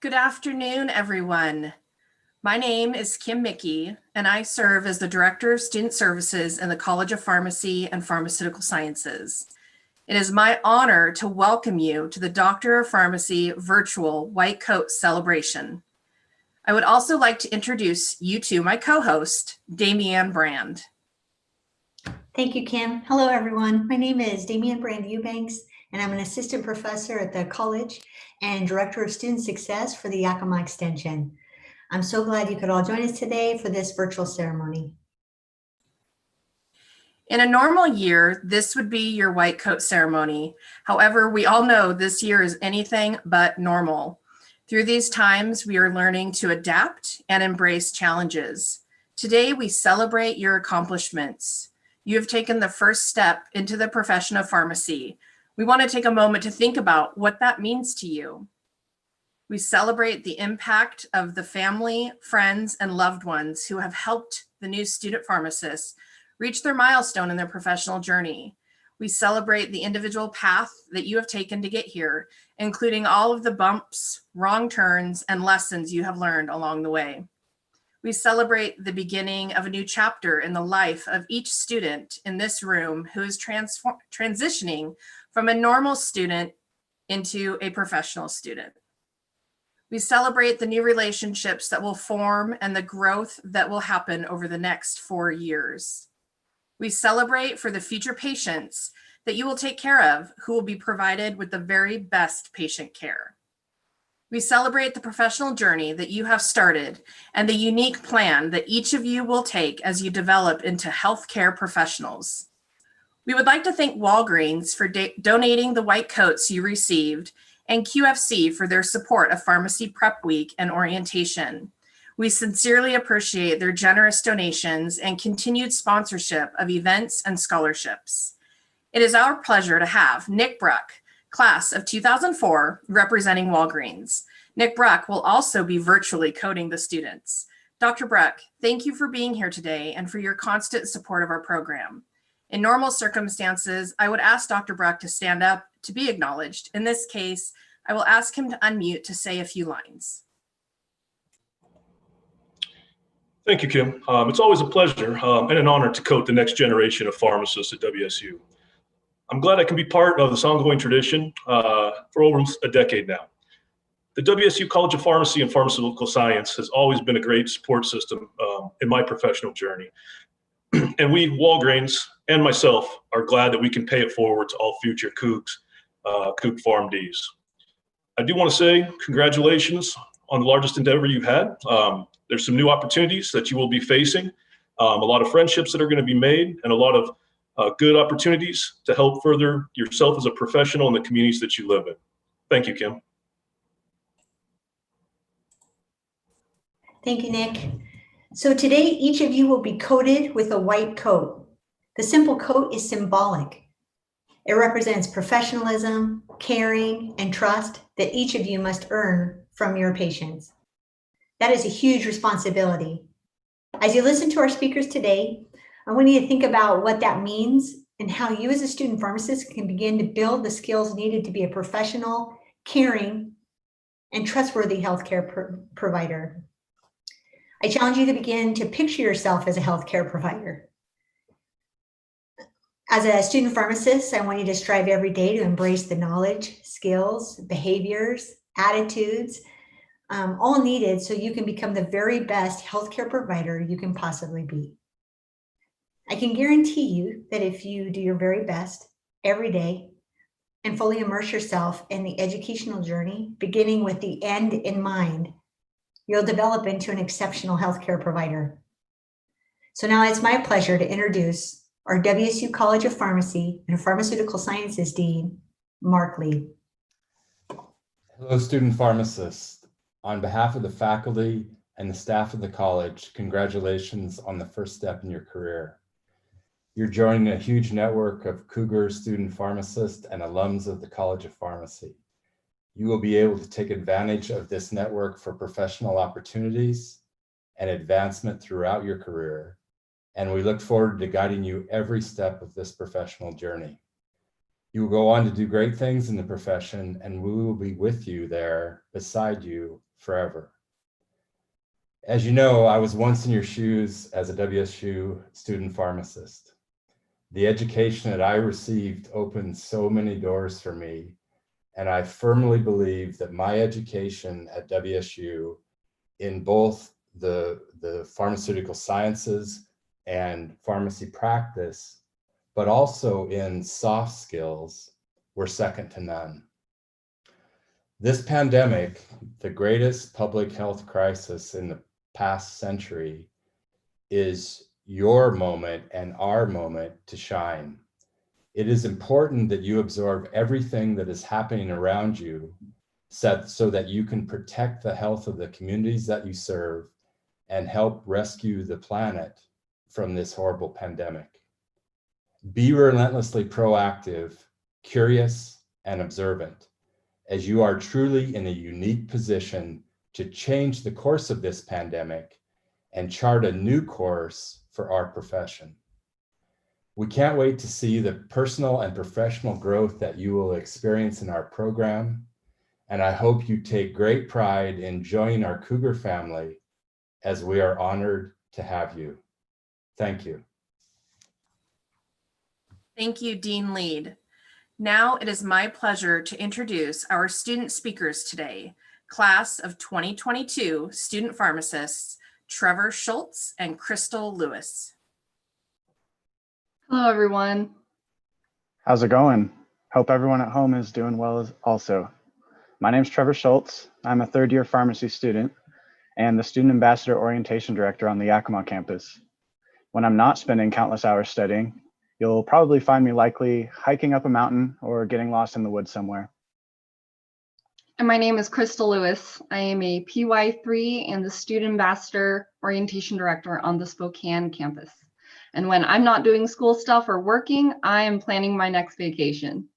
Good afternoon, everyone. My name is Kim Mickey, and I serve as the Director of Student Services in the College of Pharmacy and Pharmaceutical Sciences. It is my honor to welcome you to the Doctor of Pharmacy virtual White Coat celebration. I would also like to introduce you to my co-host, Damianne Brand. Thank you, Kim. Hello, everyone. My name is Damianne Brand Eubanks, and I'm an assistant professor at the college and director of student success for the Yakima Extension. I'm so glad you could all join us today for this virtual ceremony. In a normal year, this would be your white coat ceremony. However, we all know this year is anything but normal. Through these times, we are learning to adapt and embrace challenges. Today, we celebrate your accomplishments. You have taken the first step into the profession of pharmacy. We want to take a moment to think about what that means to you. We celebrate the impact of the family, friends, and loved ones who have helped the new student pharmacists reach their milestone in their professional journey. We celebrate the individual path that you have taken to get here, including all of the bumps, wrong turns, and lessons you have learned along the way. We celebrate the beginning of a new chapter in the life of each student in this room who is transitioning from a normal student into a professional student. We celebrate the new relationships that will form and the growth that will happen over the next 4 years. We celebrate for the future patients that you will take care of, who will be provided with the very best patient care. We celebrate the professional journey that you have started and the unique plan that each of you will take as you develop into healthcare professionals. We would like to thank Walgreens for donating the white coats you received and QFC for their support of Pharmacy Prep Week and orientation. We sincerely appreciate their generous donations and continued sponsorship of events and scholarships. It is our pleasure to have Nick Bruck, class of 2004, representing Walgreens. Nick Bruck will also be virtually coding the students. Dr. Bruck, thank you for being here today and for your constant support of our program. In normal circumstances, I would ask Dr. Bruck to stand up to be acknowledged. In this case, I will ask him to unmute to say a few lines. Thank you, Kim. It's always a pleasure and an honor to coach the next generation of pharmacists at WSU. I'm glad I can be part of this ongoing tradition for over a decade now. The WSU College of Pharmacy and Pharmaceutical Science has always been a great support system in my professional journey. And we, Walgreens, and myself are glad that we can pay it forward to all future Coug PharmDs. I do want to say congratulations on the largest endeavor you've had. There's some new opportunities that you will be facing, a lot of friendships that are going to be made, and a lot of good opportunities to help further yourself as a professional in the communities that you live in. Thank you, Kim. Thank you, Nick. So today, each of you will be coated with a white coat. The simple coat is symbolic. It represents professionalism, caring, and trust that each of you must earn from your patients. That is a huge responsibility. As you listen to our speakers today, I want you to think about what that means and how you as a student pharmacist can begin to build the skills needed to be a professional, caring, and trustworthy healthcare provider. I challenge you to begin to picture yourself as a healthcare provider. As a student pharmacist, I want you to strive every day to embrace the knowledge, skills, behaviors, attitudes, all needed so you can become the very best healthcare provider you can possibly be. I can guarantee you that if you do your very best every day and fully immerse yourself in the educational journey, beginning with the end in mind, you'll develop into an exceptional healthcare provider. So now it's my pleasure to introduce our WSU College of Pharmacy and Pharmaceutical Sciences Dean, Mark Lee. Hello, student pharmacists. On behalf of the faculty and the staff of the college, congratulations on the first step in your career. You're joining a huge network of Cougar student pharmacists and alums of the College of Pharmacy. You will be able to take advantage of this network for professional opportunities and advancement throughout your career, and we look forward to guiding you every step of this professional journey. You will go on to do great things in the profession, and we will be with you there, beside you, forever. As you know, I was once in your shoes as a WSU student pharmacist. The education that I received opened so many doors for me, and I firmly believe that my education at WSU in both the pharmaceutical sciences and pharmacy practice, but also in soft skills, were second to none. This pandemic, the greatest public health crisis in the past century, is your moment and our moment to shine. It is important that you absorb everything that is happening around you so that you can protect the health of the communities that you serve and help rescue the planet from this horrible pandemic. Be relentlessly proactive, curious, and observant, as you are truly in a unique position to change the course of this pandemic and chart a new course for our profession. We can't wait to see the personal and professional growth that you will experience in our program, and I hope you take great pride in joining our Cougar family, as we are honored to have you. Thank you. Thank you, Dean Lead. Now it is my pleasure to introduce our student speakers today, class of 2022 student pharmacists, Trevor Schultz and Crystal Lewis. Hello, everyone. How's it going? Hope everyone at home is doing well also. My name is Trevor Schultz. I'm a third-year pharmacy student and the Student Ambassador Orientation Director on the Yakima campus. When I'm not spending countless hours studying, you'll probably find me likely hiking up a mountain or getting lost in the woods somewhere. And my name is Crystal Lewis. I am a PY3 and the Student Ambassador Orientation Director on the Spokane campus. And when I'm not doing school stuff or working, I am planning my next vacation.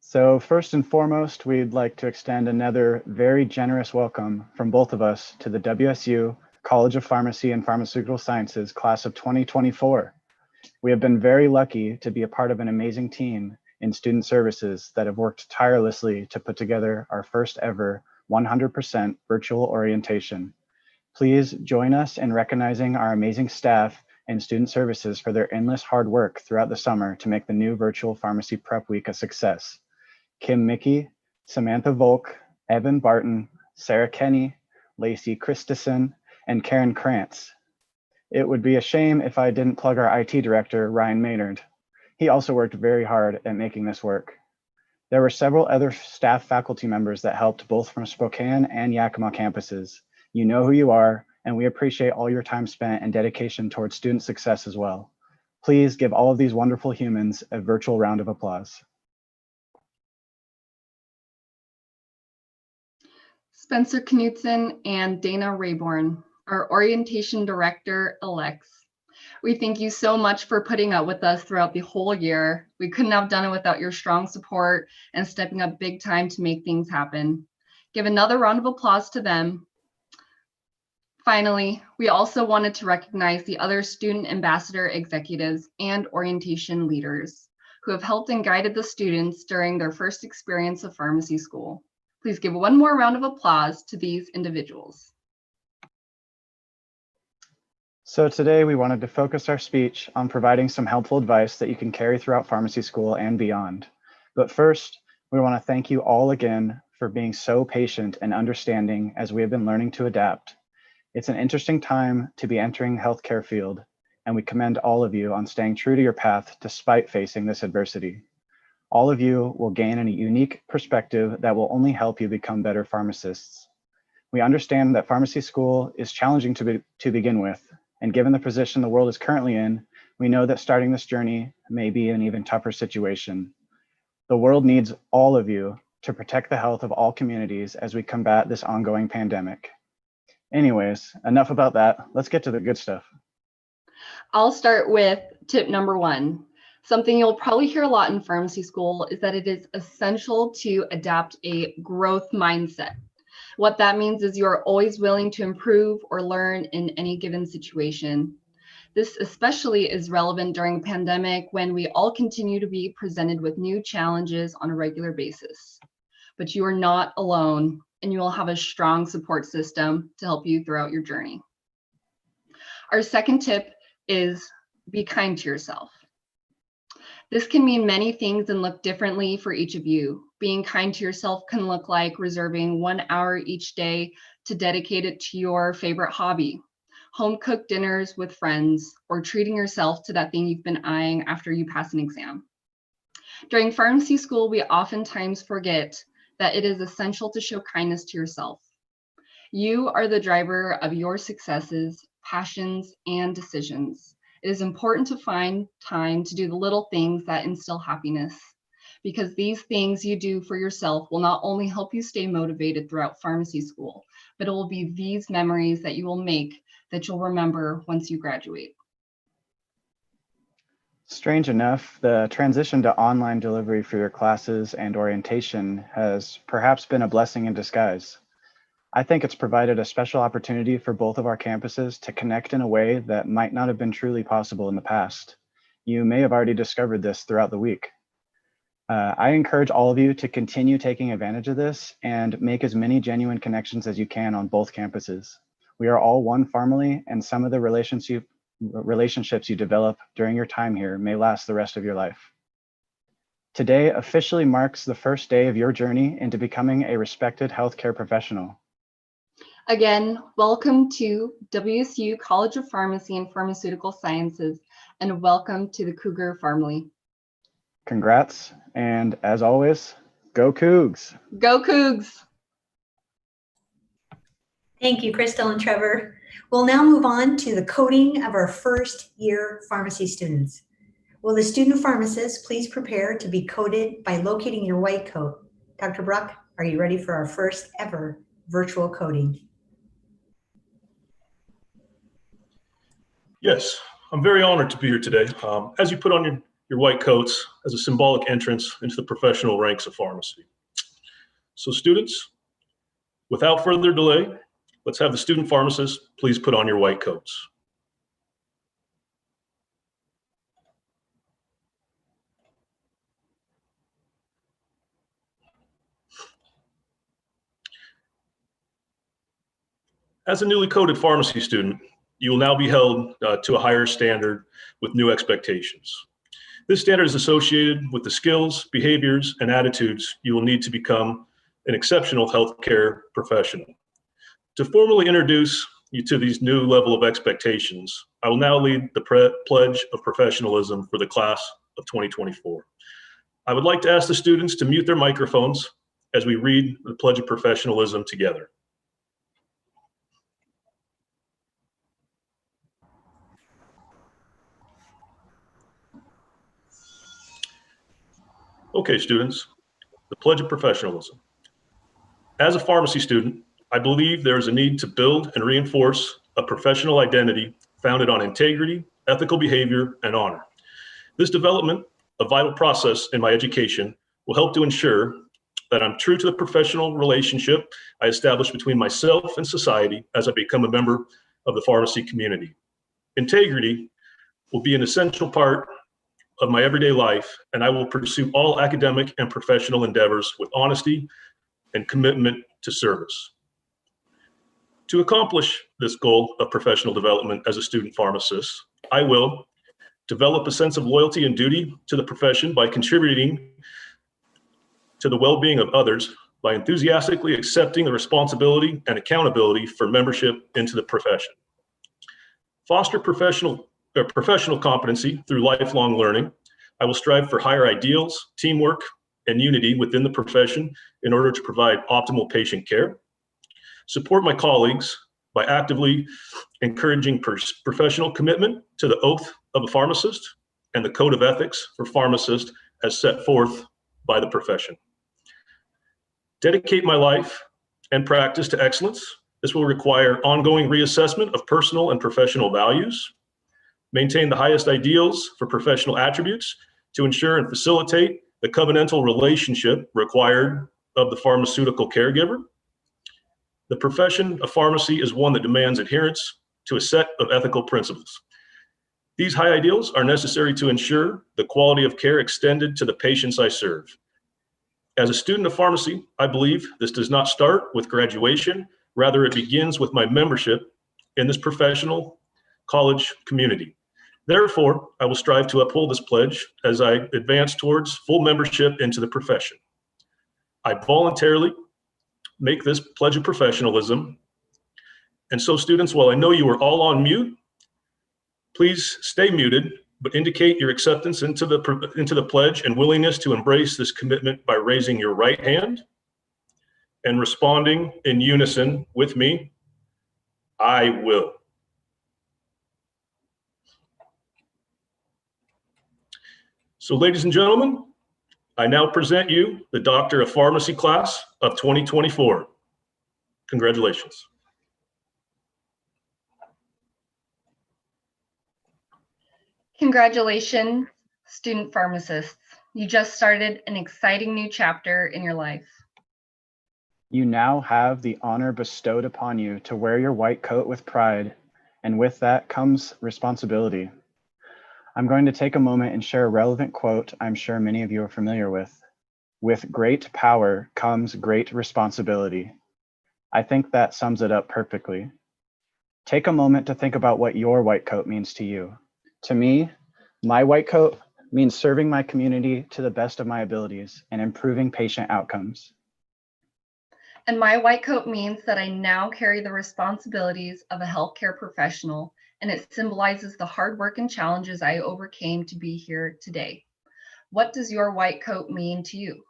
So first and foremost, we'd like to extend another very generous welcome from both of us to the WSU College of Pharmacy and Pharmaceutical Sciences class of 2024. We have been very lucky to be a part of an amazing team in student services that have worked tirelessly to put together our first ever 100% virtual orientation. Please join us in recognizing our amazing staff and student services for their endless hard work throughout the summer to make the new virtual pharmacy prep week a success. Kim Mickey, Samantha Volk, Evan Barton, Sarah Kenny, Lacey Christensen, and Karen Krantz. It would be a shame if I didn't plug our IT director, Ryan Maynard. He also worked very hard at making this work. There were several other staff faculty members that helped both from Spokane and Yakima campuses. You know who you are, and we appreciate all your time spent and dedication towards student success as well. Please give all of these wonderful humans a virtual round of applause. Spencer Knutson and Dana Rayborn, our orientation director-elects. We thank you so much for putting up with us throughout the whole year. We couldn't have done it without your strong support and stepping up big time to make things happen. Give another round of applause to them. Finally, we also wanted to recognize the other student ambassador executives and orientation leaders who have helped and guided the students during their first experience of pharmacy school. Please give one more round of applause to these individuals. So today we wanted to focus our speech on providing some helpful advice that you can carry throughout pharmacy school and beyond. But first, we want to thank you all again for being so patient and understanding as we have been learning to adapt. It's an interesting time to be entering healthcare field, and we commend all of you on staying true to your path despite facing this adversity. All of you will gain a unique perspective that will only help you become better pharmacists. We understand that pharmacy school is challenging to begin with, and given the position the world is currently in, we know that starting this journey may be an even tougher situation. The world needs all of you to protect the health of all communities as we combat this ongoing pandemic. Anyways, enough about that. Let's get to the good stuff. I'll start with tip number one. Something you'll probably hear a lot in pharmacy school is that it is essential to adapt a growth mindset. What that means is you're always willing to improve or learn in any given situation. This especially is relevant during the pandemic when we all continue to be presented with new challenges on a regular basis. But you are not alone. and you will have a strong support system to help you throughout your journey. Our second tip is be kind to yourself. This can mean many things and look differently for each of you. Being kind to yourself can look like reserving 1 hour each day to dedicate it to your favorite hobby, home cooked dinners with friends, or treating yourself to that thing you've been eyeing after you pass an exam. During pharmacy school, we oftentimes forget that it is essential to show kindness to yourself. You are the driver of your successes, passions, and decisions. It is important to find time to do the little things that instill happiness, because these things you do for yourself will not only help you stay motivated throughout pharmacy school, but it will be these memories that you will make that you'll remember once you graduate. Strange enough, the transition to online delivery for your classes and orientation has perhaps been a blessing in disguise. I think it's provided a special opportunity for both of our campuses to connect in a way that might not have been truly possible in the past. You may have already discovered this throughout the week. I encourage all of you to continue taking advantage of this and make as many genuine connections as you can on both campuses. We are all one family, and some of the relationships you develop during your time here may last the rest of your life. Today officially marks the first day of your journey into becoming a respected healthcare professional. Again, welcome to WSU College of Pharmacy and Pharmaceutical Sciences, and welcome to the Cougar family. Congrats, and as always, go Cougs! Go Cougs! Thank you, Crystal and Trevor. We'll now move on to the coding of our first year pharmacy students. Will the student pharmacist please prepare to be coded by locating your white coat? Dr. Bruck, are you ready for our first ever virtual coding? Yes, I'm very honored to be here today. As you put on your white coats as a symbolic entrance into the professional ranks of pharmacy. So students, without further delay, let's have the student pharmacist please put on your white coats. As a newly coded pharmacy student, you will now be held to a higher standard with new expectations. This standard is associated with the skills, behaviors, and attitudes you will need to become an exceptional healthcare professional. To formally introduce you to these new level of expectations, I will now lead the Pledge of Professionalism for the class of 2024. I would like to ask the students to mute their microphones as we read the Pledge of Professionalism together. Okay, students, the Pledge of Professionalism. As a pharmacy student, I believe there is a need to build and reinforce a professional identity founded on integrity, ethical behavior, and honor. This development, a vital process in my education, will help to ensure that I'm true to the professional relationship I establish between myself and society as I become a member of the pharmacy community. Integrity will be an essential part of my everyday life, and I will pursue all academic and professional endeavors with honesty and commitment to service. To accomplish this goal of professional development as a student pharmacist, I will develop a sense of loyalty and duty to the profession by contributing to the well-being of others by enthusiastically accepting the responsibility and accountability for membership into the profession. Foster professional competency through lifelong learning. I will strive for higher ideals, teamwork, and unity within the profession in order to provide optimal patient care. Support my colleagues by actively encouraging professional commitment to the oath of a pharmacist and the code of ethics for pharmacists as set forth by the profession. Dedicate my life and practice to excellence. This will require ongoing reassessment of personal and professional values. Maintain the highest ideals for professional attributes to ensure and facilitate the covenantal relationship required of the pharmaceutical caregiver. The profession of pharmacy is one that demands adherence to a set of ethical principles. These high ideals are necessary to ensure the quality of care extended to the patients I serve. As a student of pharmacy, I believe this does not start with graduation. Rather, it begins with my membership in this professional college community. Therefore, I will strive to uphold this pledge as I advance towards full membership into the profession. I voluntarily make this pledge of professionalism. And so, students, while I know you are all on mute, please stay muted, but indicate your acceptance into the pledge and willingness to embrace this commitment by raising your right hand and responding in unison with me, I will. So, ladies and gentlemen, I now present you the Doctor of Pharmacy class of 2024. Congratulations. Congratulations, student pharmacists. You just started an exciting new chapter in your life. You now have the honor bestowed upon you to wear your white coat with pride, and with that comes responsibility. I'm going to take a moment and share a relevant quote I'm sure many of you are familiar with. With great power comes great responsibility. I think that sums it up perfectly. Take a moment to think about what your white coat means to you. To me, my white coat means serving my community to the best of my abilities and improving patient outcomes. And my white coat means that I now carry the responsibilities of a healthcare professional, and it symbolizes the hard work and challenges I overcame to be here today. What does your white coat mean to you?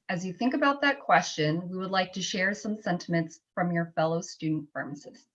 As you think about that question, we would like to share some sentiments from your fellow student pharmacists.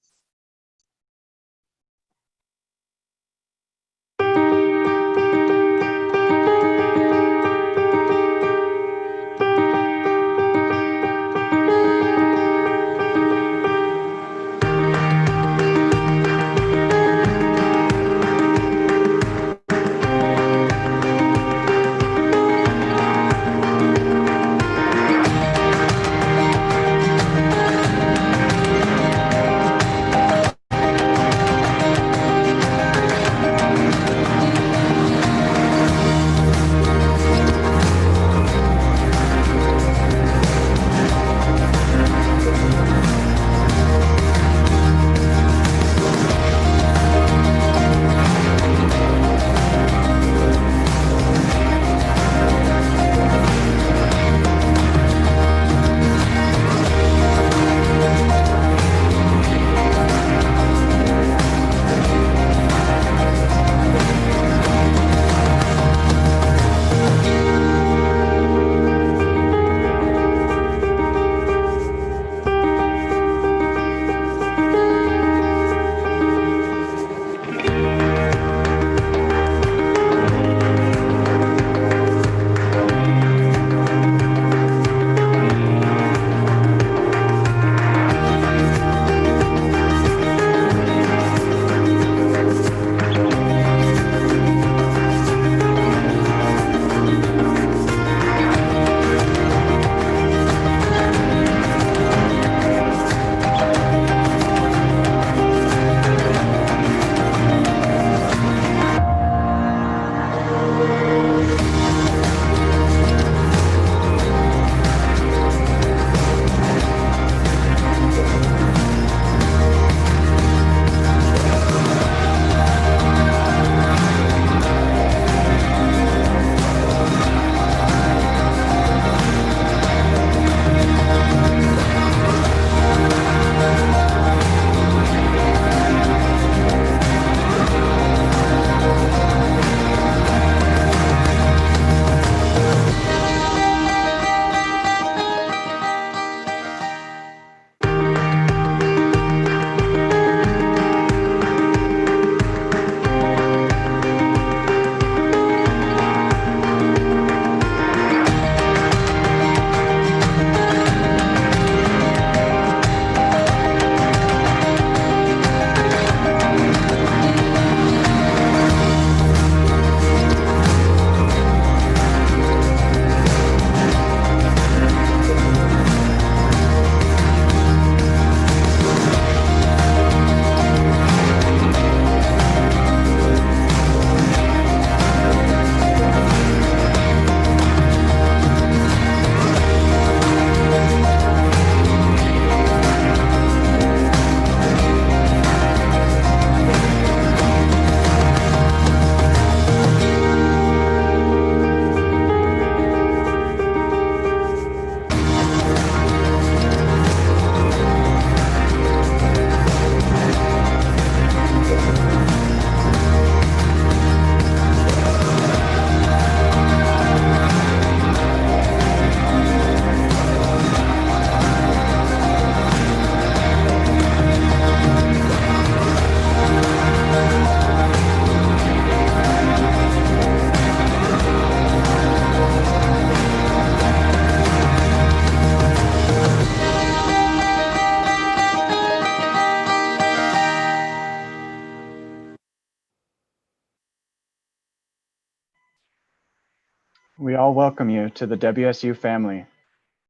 We all welcome you to the WSU family.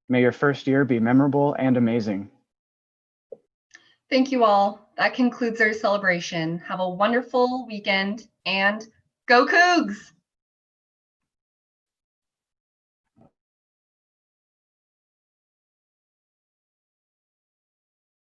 May your first year be memorable and amazing. Thank you all. That concludes our celebration. Have a wonderful weekend and go Cougs!